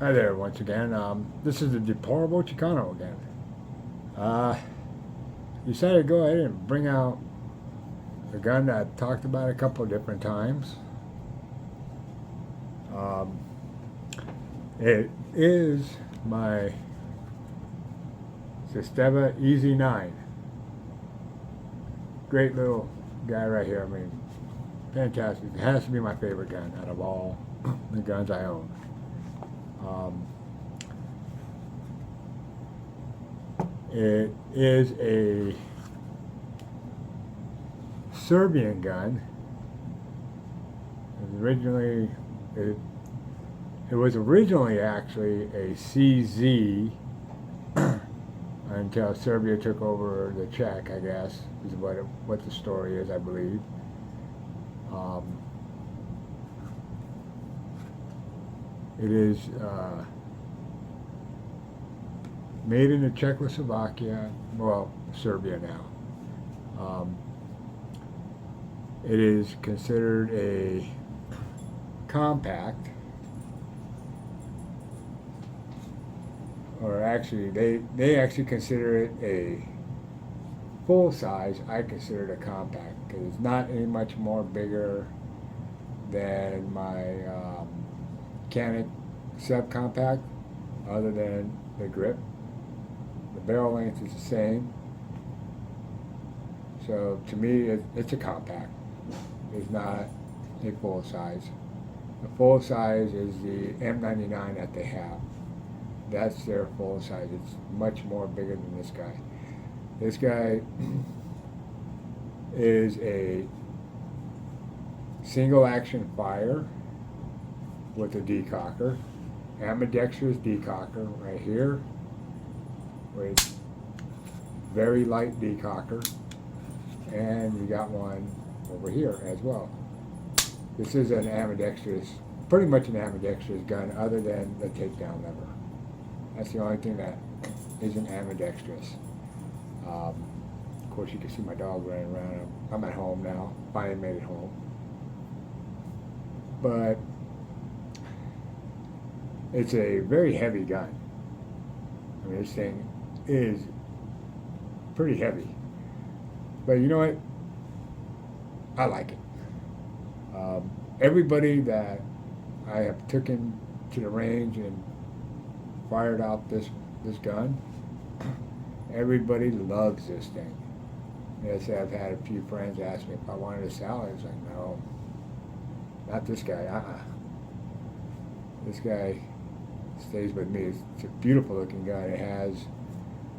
Hi there, once again. This is the deplorable Chicano again. Uh, decided to go ahead and bring out a gun that I've talked about a couple of different times. Um, it is my Zastava Easy 9. Great little guy right here. I mean, fantastic. It has to be my favorite gun out of all the guns I own. Um, it is a Serbian gun. It, it was originally actually a CZ until Serbia took over the Czech, I guess, is what the story is, I believe. Um, it is made in Czechoslovakia, well, Serbia now. Um, it is considered a compact, or actually, they actually consider it a full size. I consider it a compact because it's not any much more bigger than my Canic subcompact, other than the grip. The barrel length is the same. So to me, it's a compact. It's not a full size. The full size is the M99 that they have. That's their full size. It's much more bigger than this guy. This guy is a single action fire with a decocker, ambidextrous decocker right here, with very light decocker, and you got one over here as well. This is an ambidextrous, pretty much an ambidextrous gun, other than the takedown lever. That's the only thing that isn't ambidextrous. Of course, you can see my dog running around. I'm at home now. Finally made it home. But it's a very heavy gun. I mean, this thing is pretty heavy. But you know what? I like it. Everybody that I have taken to the range and fired out this gun, everybody loves this thing. Yes, I've had a few friends ask me if I wanted to sell it. I was like, no, not this guy. This guy stays with me. It's a beautiful looking gun. It has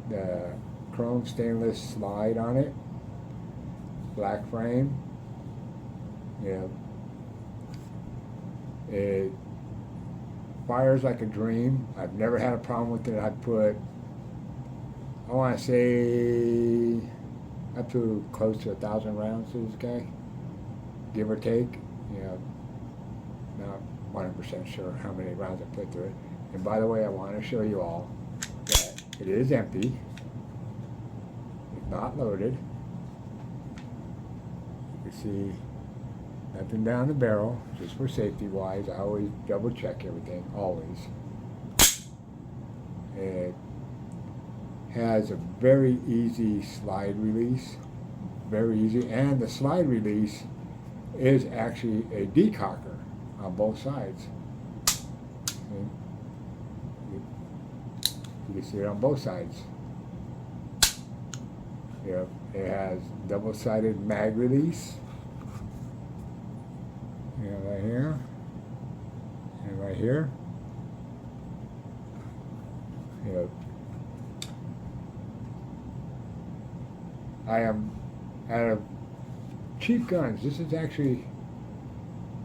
the chrome stainless slide on it, black frame. It fires like a dream. I've never had a problem with it. I want to say, up to close to 1,000 rounds to this guy, give or take. Not 100% sure how many rounds I put through it. And by the way, I want to show you all that it is empty. It's not loaded. You can see nothing down the barrel, just for safety wise. I always double check everything, always. It has a very easy slide release, very easy, and the slide release is actually a decocker on both sides. And you can see it on both sides. It has double-sided mag release. Right here and right here. I am out of cheap guns. This is actually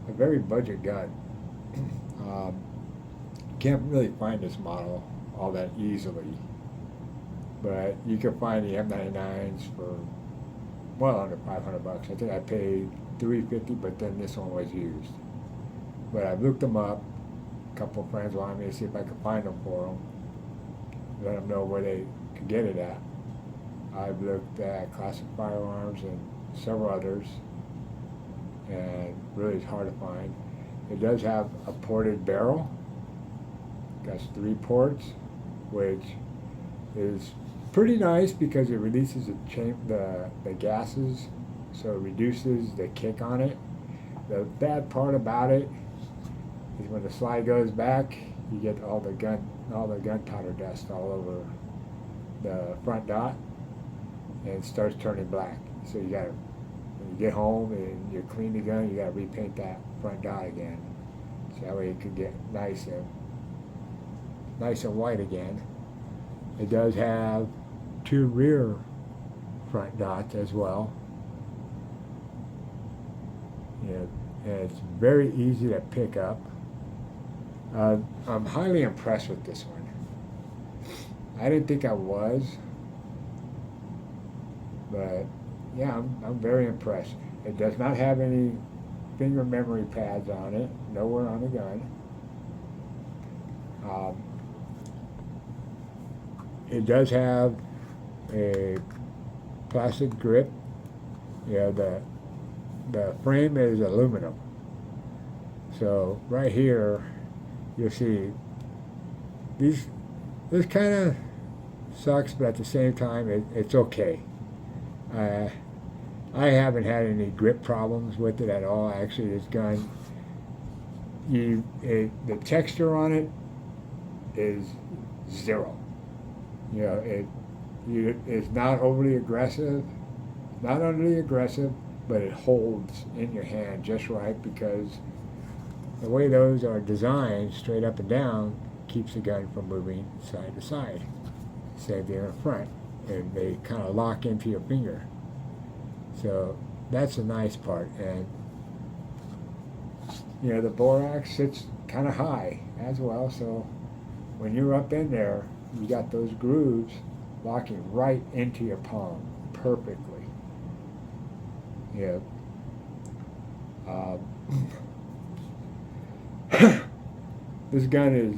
a very budget gun. Can't really find this model all that easily, but you can find the M99s for well under $500. I think I paid $350, but then this one was used. But I've looked them up. A couple of friends wanted me to see if I could find them for them, let them know where they could get it at. I've looked at Classic Firearms and several others, and really it's hard to find. It does have a ported barrel, Got 3 ports, which is pretty nice because it releases the gases, so it reduces the kick on it. The bad part about it is when the slide goes back, you get all the gunpowder dust all over the front dot, and it starts turning black. So you gotta, when you get home and you clean the gun, you gotta repaint that front dot again, so that way it can get nice and white again. It does have 2 rear front dots as well. Yeah, and it's very easy to pick up. I'm highly impressed with this one. I didn't think I was, but yeah, I'm very impressed. It does not have any finger memory pads on it, nowhere on the gun. It does have a plastic grip. Yeah, the frame is aluminum. So right here, you'll see this kind of sucks, but at the same time, it's okay. I haven't had any grip problems with it at all. Actually, this gun, the texture on it is 0. You know, it's not overly aggressive, not underly aggressive, but it holds in your hand just right because the way those are designed, straight up and down, keeps the gun from moving side to side. Same thing in front, and they kind of lock into your finger. So that's a nice part, and you know the borax sits kind of high as well. So when you're up in there, you got those grooves locking right into your palm perfectly. Yeah. This gun is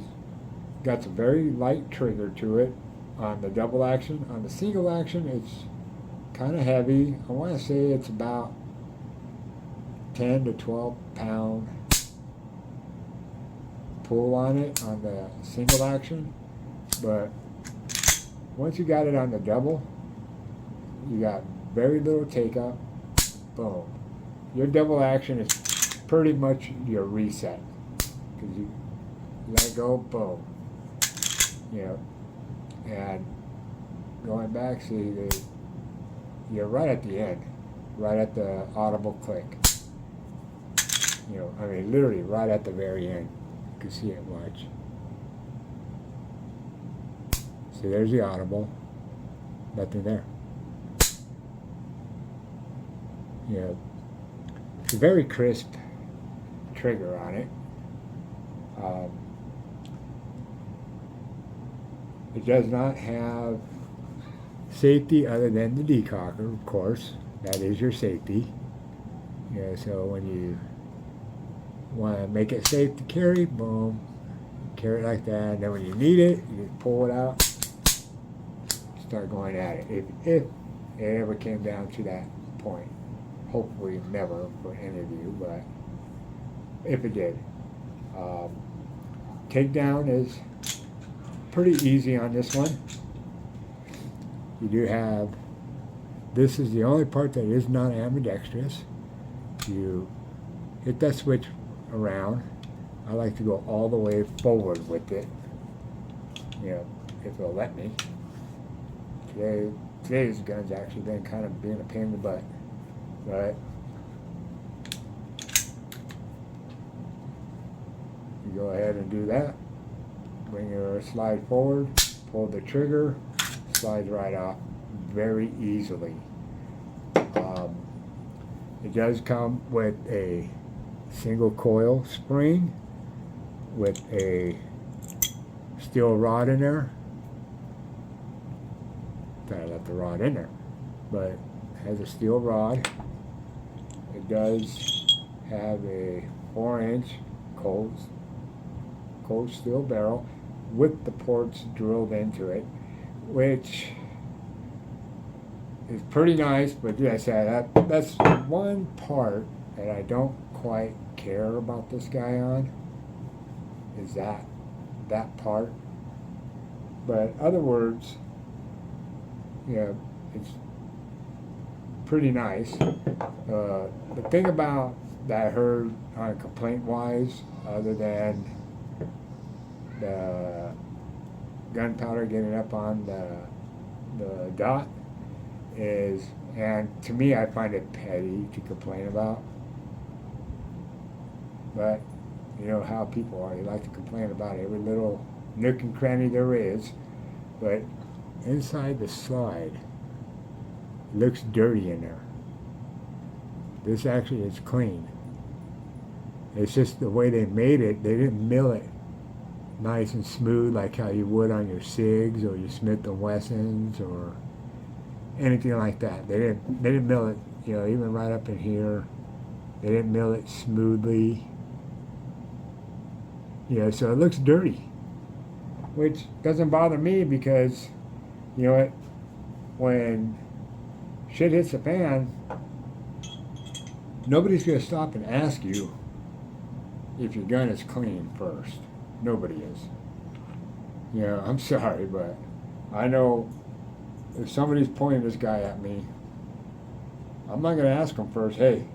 got some very light trigger to it on the double action. On the single action, it's kind of heavy. I want to say it's about 10 to 12 pound pull on it on the single action, but once you got it on the double, you got very little take up. Boom. Your double action is pretty much your reset because you let go, boom. You know, and going back, see, you're right at the end, right at the audible click. You know, I mean, literally right at the very end. You can see it, watch. See, there's the audible. Nothing there. You know, it's a very crisp trigger on it. It does not have safety other than the decocker, of course. That is your safety. Yeah, so when you want to make it safe to carry, boom, carry it like that. And then when you need it, you just pull it out, start going at it. If it ever came down to that point. Hopefully never for any of you, but if it did. Takedown is pretty easy on this one. You do have, this is the only part that is not ambidextrous. You hit that switch around. I like to go all the way forward with it, you know, if it'll let me. Today's gun's actually been kind of being a pain in the butt, but you go ahead and do that. Bring your slide forward, pull the trigger, slides right off very easily. It does come with a single coil spring with a steel rod in there. Gotta let the rod in there, but it has a steel rod. It does have a 4-inch cold steel barrel with the ports drilled into it, which is pretty nice, but as I said, that's one part that I don't quite care about this guy on, is that that part. But other words, it's pretty nice. The thing about that I heard on complaint-wise, other than the gunpowder getting up on the dot, is, and to me I find it petty to complain about, but you know how people are, they like to complain about every little nook and cranny there is. But inside the slide, it looks dirty in there. This actually is clean. It's just the way they made it. They didn't mill it nice and smooth like how you would on your SIGs or your Smith & Wessons or anything like that. They didn't mill it, even right up in here. They didn't mill it smoothly. So it looks dirty, which doesn't bother me because, you know what, when shit hits the fan, nobody's going to stop and ask you if your gun is clean first. Nobody is. I'm sorry, but I know if somebody's pointing this guy at me, I'm not going to ask him first, hey,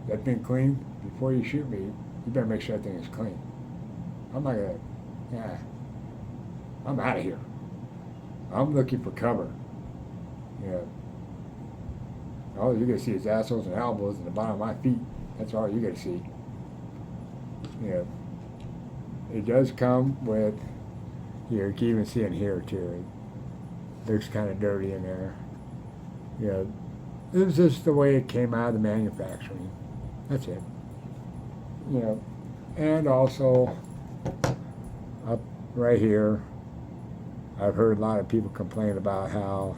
that thing clean? Before you shoot me, you better make sure that thing is clean. I'm not going to, I'm out of here. I'm looking for cover. All you're going to see is assholes and elbows and the bottom of my feet. That's all you're going to see. It does come with, you can even see in here too. It looks kind of dirty in there. It was just the way it came out of the manufacturing. That's it. And also up right here, I've heard a lot of people complain about how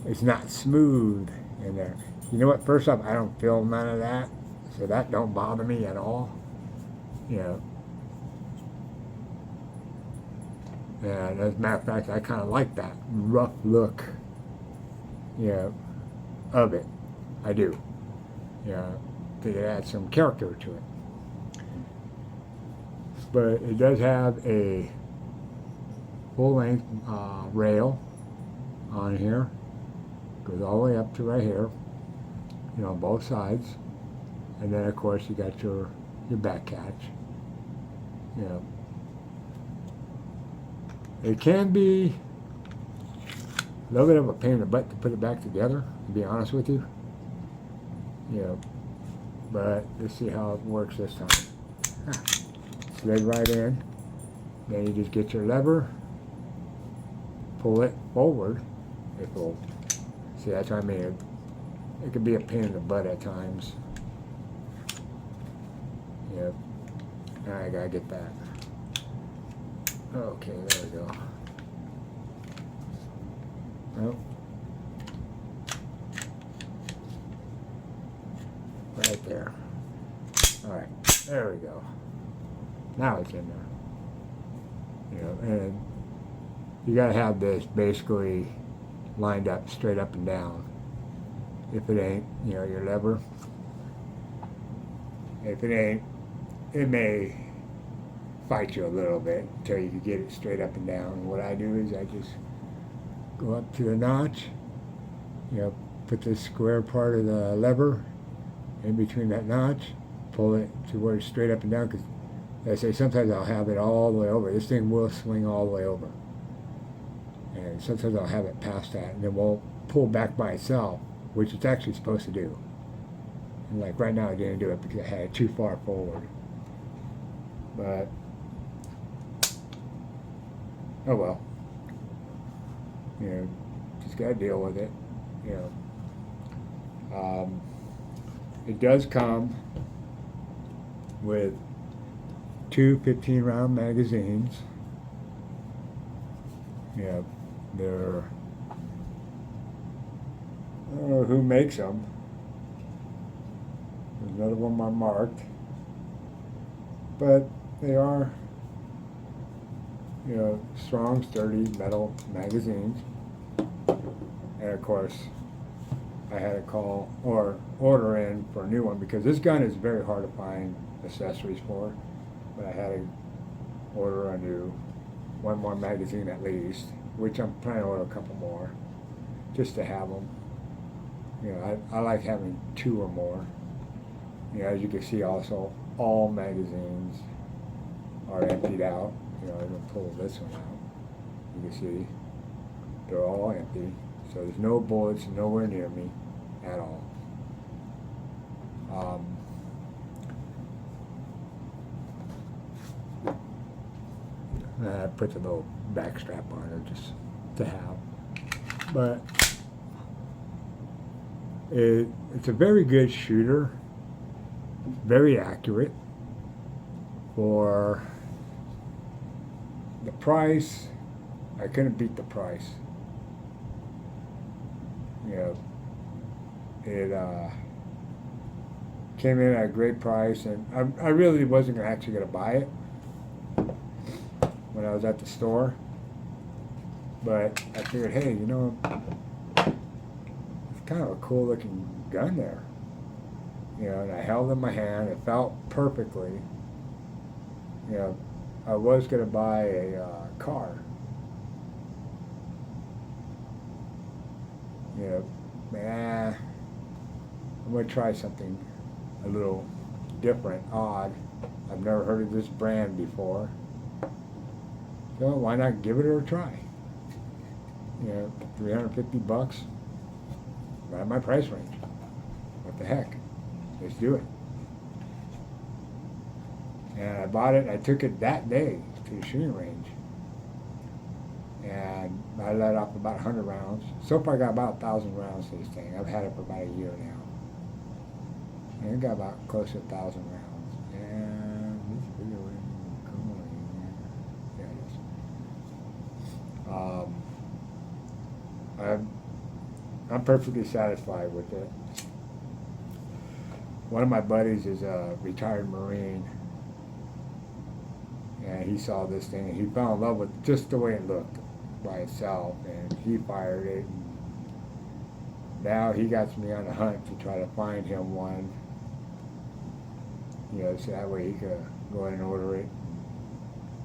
it's not smooth in there. You know what? First off, I don't feel none of that, so that don't bother me at all. And as a matter of fact, I kind of like that rough look, of it. I do. I think it adds some character to it. But it does have a full-length rail on here. Goes all the way up to right here, on both sides. And then, of course, you got your back catch. It can be a little bit of a pain in the butt to put it back together, to be honest with you. But let's see how it works this time. Slid right in. Then you just get your lever, pull it forward. It will. See, that's what I mean. It can be a pain in the butt at times. I gotta get that. Okay, there we go. Oh. Right there. Alright, there we go. Now it's in there. And you gotta have this basically lined up, straight up and down. If it ain't, your lever. If it ain't, it may fight you a little bit until you can get it straight up and down. And what I do is I just go up to the notch, put this square part of the lever in between that notch, pull it to where it's straight up and down, because I say sometimes I'll have it all the way over. This thing will swing all the way over. And sometimes I'll have it past that, and it won't pull back by itself, which it's actually supposed to do. And like right now I didn't do it because I had it too far forward. But oh well. Just gotta deal with it. It does come with two 15-round magazines. They're, I don't know who makes them. None of them are marked, but they are, strong, sturdy metal magazines. And of course, I had to call or order in for a new one because this gun is very hard to find accessories for. But I had to order a new, one more magazine at least, which I'm planning to order a couple more, just to have them. You know, I like having 2 or more. You know, as you can see also, all magazines are emptied out. You know, I'm going to pull this one out. You can see they're all empty. So there's no bullets nowhere near me at all. I put the little back strap on her just to have. But it's a very good shooter, very accurate for the price. I couldn't beat the price. You know, it came in at a great price, and I really wasn't actually going to buy it when I was at the store, but I figured, hey, you know, it's kind of a cool looking gun there. You know, and I held it in my hand. It felt perfectly. You know, I was going to buy a car. You know, I'm going to try something a little different, odd. I've never heard of this brand before. So why not give it a try? You know, $350, right in my price range. What the heck? Let's do it. And I bought it. I took it that day to the shooting range, and I let off about 100 rounds. So far, I got about 1,000 rounds to this thing. I've had it for about a year now, and it got about close to 1,000 rounds. And this video isn't going. Yeah, it is. I'm perfectly satisfied with it. One of my buddies is a retired Marine, and he saw this thing and he fell in love with just the way it looked by itself, and he fired it. And now he got me on a hunt to try to find him one, you know, so that way he could go in and order it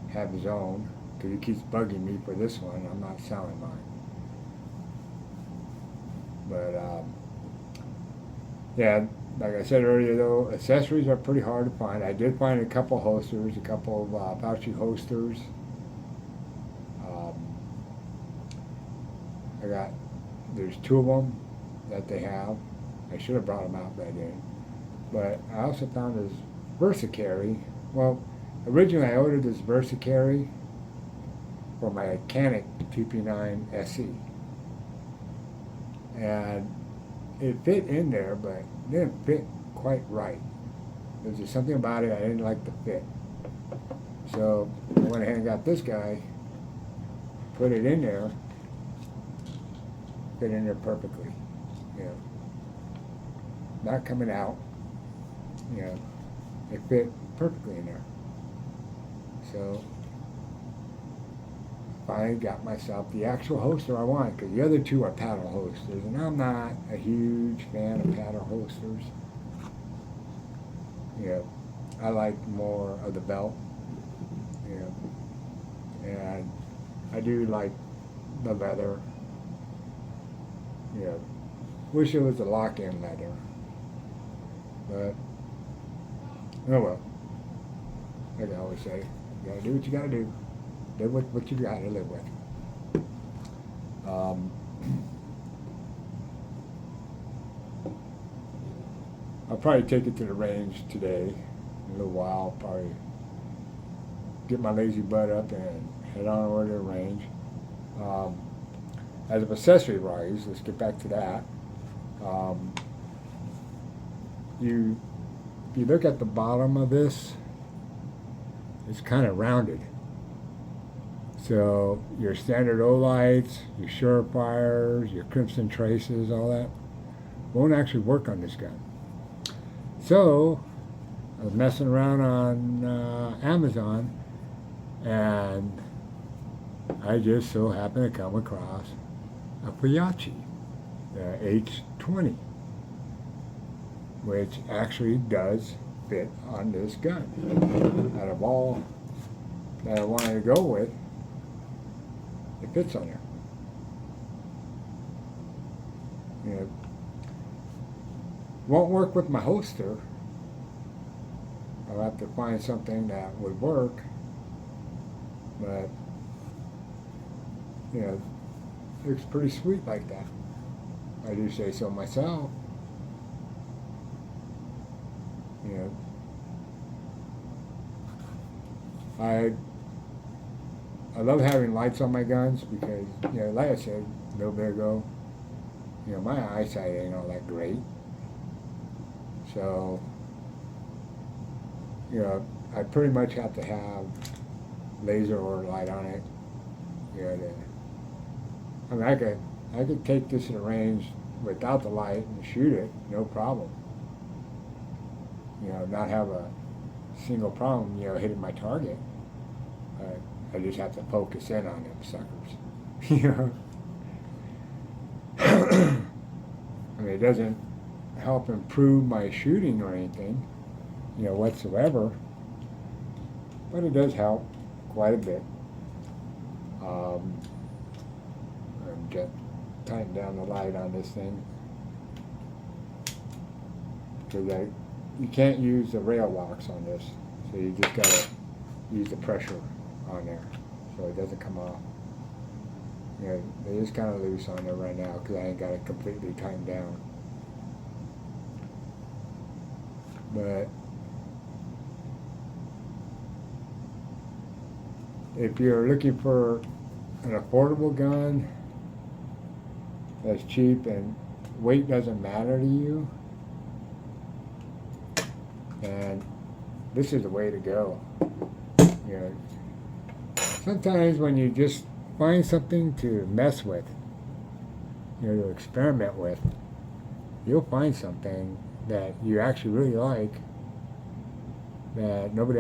and have his own, because he keeps bugging me for this one. I'm not selling mine. But yeah, like I said earlier, though, accessories are pretty hard to find. I did find a couple holsters, a couple of pouchy holsters. There's 2 of them that they have. I should have brought them out, but I didn't. But I also found this VersaCarry. Well, originally I ordered this VersaCarry for my Canic TP9 SE. And it fit in there, but it didn't fit quite right. There's just something about it I didn't like the fit. So I went ahead and got this guy, put it in there, fit in there perfectly. You know, not coming out. You know, it fit perfectly in there. So I got myself the actual holster I want, because the other 2 are paddle holsters, and I'm not a huge fan of paddle holsters. You know, I like more of the belt. You know, and I do like the leather. You know, wish it was a lock-in leather, but oh well. Like I always say, you gotta do what you gotta do. Live with what you gotta live with. I'll probably take it to the range today in a little while. Probably get my lazy butt up and head on over to the range. As of accessory wise, let's get back to that. You look at the bottom of this, it's kind of rounded. So your standard O-lights, your Surefires, your Crimson Traces, all that won't actually work on this gun. So I was messing around on Amazon, and I just so happened to come across a Piachi, the H20, which actually does fit on this gun. Out of all that I wanted to go with, it fits on there. You know, won't work with my holster. I'll have to find something that would work, but you know, it looks pretty sweet like that. I do say so myself. You know, I love having lights on my guns because, you know, like I said a little bit ago, you know, my eyesight ain't all that great. So, you know, I pretty much have to have laser or light on it. You know, I mean, I could take this to the range without the light and shoot it, no problem. You know, not have a single problem, you know, hitting my target. I just have to focus in on them suckers. You know? I mean, it doesn't help improve my shooting or anything, you know, whatsoever, but it does help quite a bit. I'm just tightening down the light on this thing because you can't use the rail locks on this, so you just gotta use the pressure on there so it doesn't come off. You know, it is kind of loose on there right now because I ain't got it completely tightened down. But if you're looking for an affordable gun that's cheap and weight doesn't matter to you, and this is the way to go. You know, sometimes when you just find something to mess with, you know, to experiment with, you'll find something that you actually really like that nobody